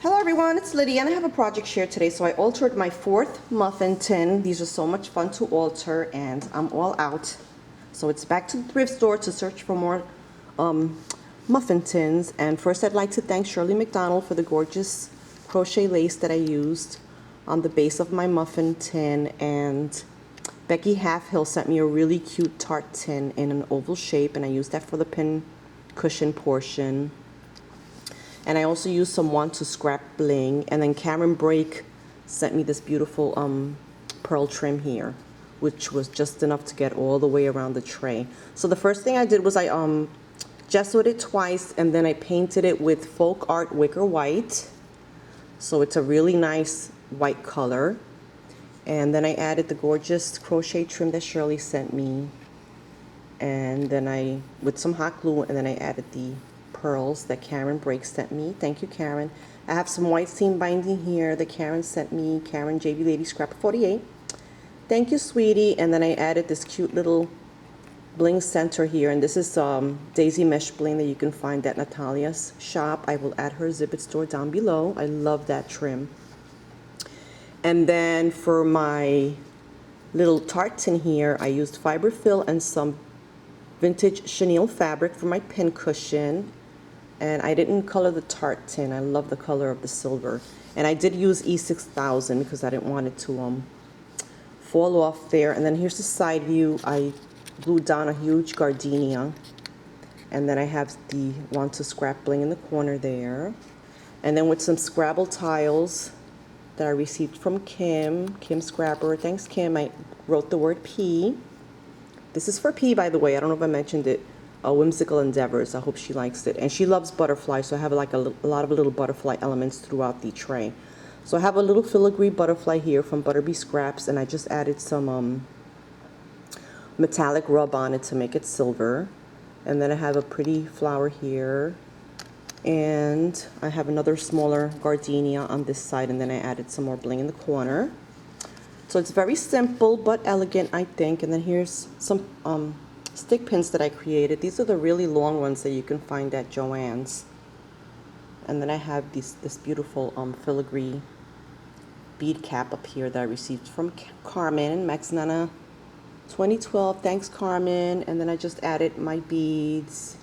Hello everyone, it's Lydia and I have a project share today. So I altered my fourth muffin tin. These are so much fun to alter and I'm all out. So it's back to the thrift store to search for more muffin tins. And first I'd like to thank Shirley McDonald for the gorgeous crochet lace that I used on the base of my muffin tin. And Becky Halfhill sent me a really cute tart tin in an oval shape and I used that for the pin cushion portion. And I also used some Want to Scrap bling. And then Cameron Brake sent me this beautiful pearl trim here, which was just enough to get all the way around the tray. So the first thing I did was I gessoed it twice and then I painted it with Folk Art Wicker White. So it's a really nice white color. And then I added the gorgeous crochet trim that Shirley sent me. And then with some hot glue, and then I added the pearls that Karen Brake sent me. Thank you, Karen. I have some white seam binding here that Karen sent me. Karen JB Lady Scrapper 48. Thank you, sweetie. And then I added this cute little bling center here, and this is daisy mesh bling that you can find at Natalia's shop. I will add her exhibit store down below. I love that trim. And then for my little tart tin here, I used fiber fill and some vintage chenille fabric for my pin cushion. And I didn't color the tart tin. I love the color of the silver. And I did use E6000 because I didn't want it to fall off there. And then here's the side view. I glued down a huge gardenia. And then I have the Want to Scrap bling in the corner there. And then with some Scrabble tiles that I received from Kim Scrapper. Thanks, Kim. I wrote the word P. This is for P, by the way. I don't know if I mentioned it. Whimsical Endeavors. I hope she likes it. And she loves butterflies, so I have like a lot of little butterfly elements throughout the tray. So I have a little filigree butterfly here from Butterbee Scraps, and I just added some metallic rub on it to make it silver. And then I have a pretty flower here. And I have another smaller gardenia on this side, and then I added some more bling in the corner. So it's very simple but elegant, I think. And then here's some stick pins that I created. These are the really long ones that you can find at Joann's. And then I have this beautiful filigree bead cap up here that I received from Carmen, Max Nana 2012. Thanks, Carmen. And then I just added my beads.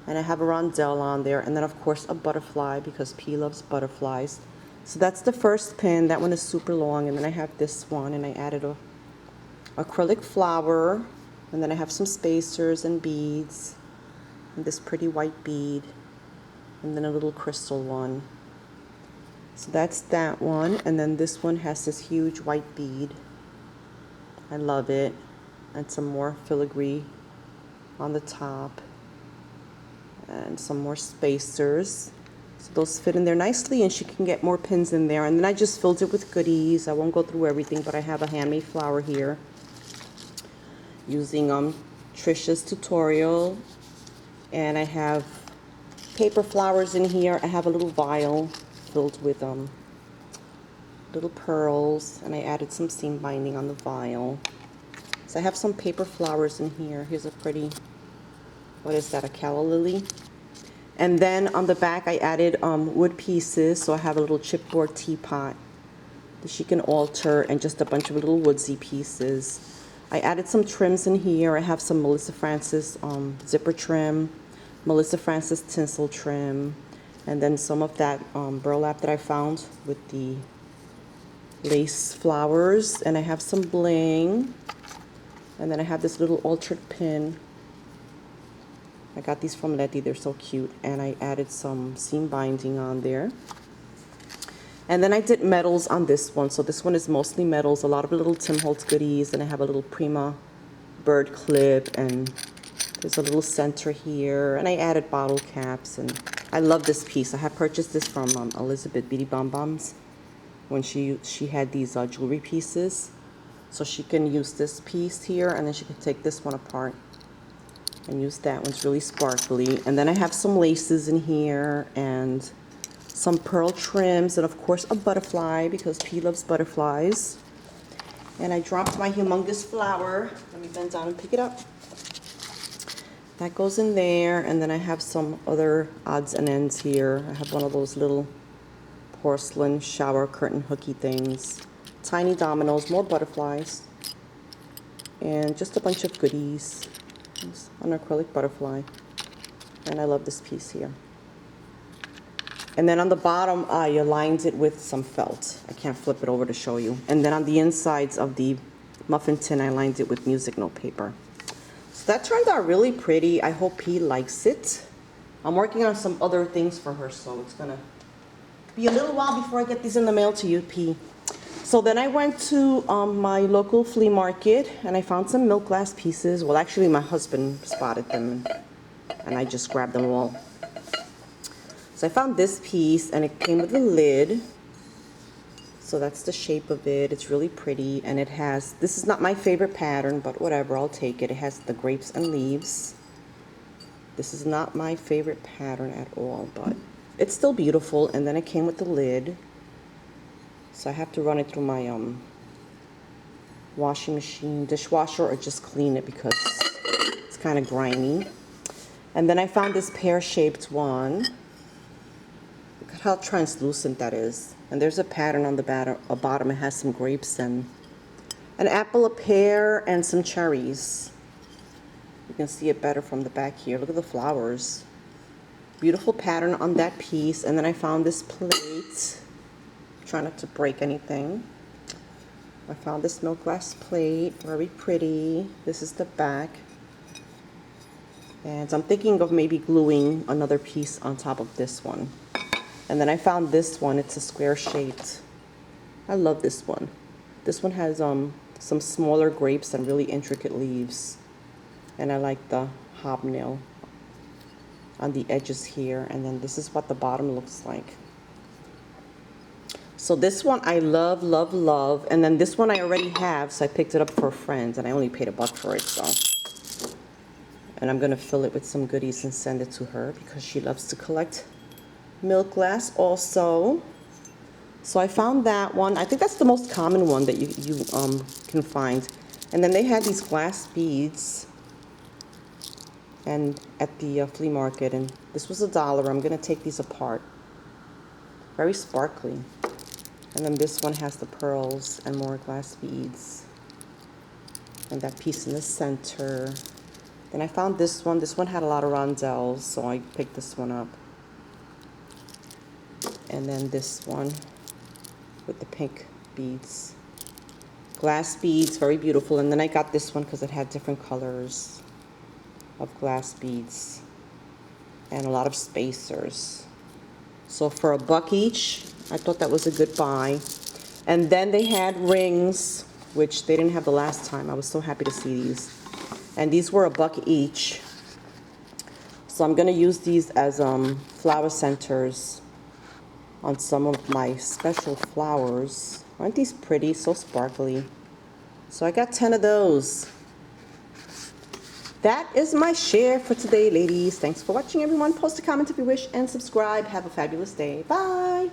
And I have a rondelle on there. And then, of course, a butterfly because P loves butterflies. So that's the first pin. That one is super long. And then I have this one, and I added a acrylic flower. And then I have some spacers and beads, and this pretty white bead, and then a little crystal one. So that's that one. And then this one has this huge white bead. I love it. And some more filigree on the top. And some more spacers. So those fit in there nicely, and she can get more pins in there. And then I just filled it with goodies. I won't go through everything, but I have a handmade flower here using Trisha's tutorial. And I have paper flowers in here. I have a little vial filled with little pearls, and I added some seam binding on the vial. So I have some paper flowers in here. Here's a pretty, what is that, a calla lily? And then on the back I added wood pieces. So I have a little chipboard teapot that she can alter, and just a bunch of little woodsy pieces. I added some trims in here. I have some Melissa Francis zipper trim, Melissa Francis tinsel trim, and then some of that burlap that I found with the lace flowers. And I have some bling. And then I have this little altered pin. I got these from Letty. They're so cute. And I added some seam binding on there. And then I did metals on this one. So this one is mostly metals, a lot of little Tim Holtz goodies. And I have a little Prima bird clip, and there's a little center here. And I added bottle caps, and I love this piece. I have purchased this from Elizabeth Beauty Bom Boms when she had these jewelry pieces. So she can use this piece here, and then she can take this one apart and use that one. It's really sparkly. And then I have some laces in here, and some pearl trims, and of course a butterfly because P loves butterflies. And I dropped my humongous flower. Let me bend down and pick it up. That goes in there. And then I have some other odds and ends here. I have one of those little porcelain shower curtain hooky things, tiny dominoes, more butterflies, and just a bunch of goodies. It's an acrylic butterfly, and I love this piece here. And then on the bottom, I aligned it with some felt. I can't flip it over to show you. And then on the insides of the muffin tin, I lined it with music note paper. So that turned out really pretty. I hope P likes it. I'm working on some other things for her, so it's gonna be a little while before I get these in the mail to you, P. So then I went to my local flea market, and I found some milk glass pieces. Well, actually, my husband spotted them, and I just grabbed them all. So I found this piece, and it came with a lid. So that's the shape of it. It's really pretty, and it has, this is not my favorite pattern, but whatever, I'll take it. It has the grapes and leaves. This is not my favorite pattern at all, but it's still beautiful. And then it came with the lid. So I have to run it through my washing machine, dishwasher, or just clean it because it's kind of grimy. And then I found this pear-shaped one. Look at how translucent that is. And there's a pattern on the bottom. It has some grapes and an apple, a pear, and some cherries. You can see it better from the back here. Look at the flowers. Beautiful pattern on that piece. And then I found this plate. Try not to break anything. I found this milk glass plate. Very pretty. This is the back. And I'm thinking of maybe gluing another piece on top of this one. And then I found this one. It's a square shaped. I love this one. This one has some smaller grapes and really intricate leaves. And I like the hobnail on the edges here. And then this is what the bottom looks like. So this one I love, love, love. And then this one I already have, so I picked it up for a friend, and I only paid $1 for it, so. And I'm gonna fill it with some goodies and send it to her because she loves to collect milk glass also. So I found that one. I think that's the most common one that you can find. And then they had these glass beads and at the flea market, and this was $1. I'm gonna take these apart. Very sparkly. And then this one has the pearls and more glass beads. And that piece in the center. Then I found this one. This one had a lot of rondelles, so I picked this one up. And then this one with the pink beads. Glass beads, very beautiful. And then I got this one because it had different colors of glass beads. And a lot of spacers. So for $1 each, I thought that was a good buy. And then they had rings, which they didn't have the last time. I was so happy to see these. And these were $1 each. So I'm gonna use these as flower centers on some of my special flowers. Aren't these pretty? So sparkly. So I got 10 of those. That is my share for today, ladies. Thanks for watching, everyone. Post a comment if you wish and subscribe. Have a fabulous day. Bye.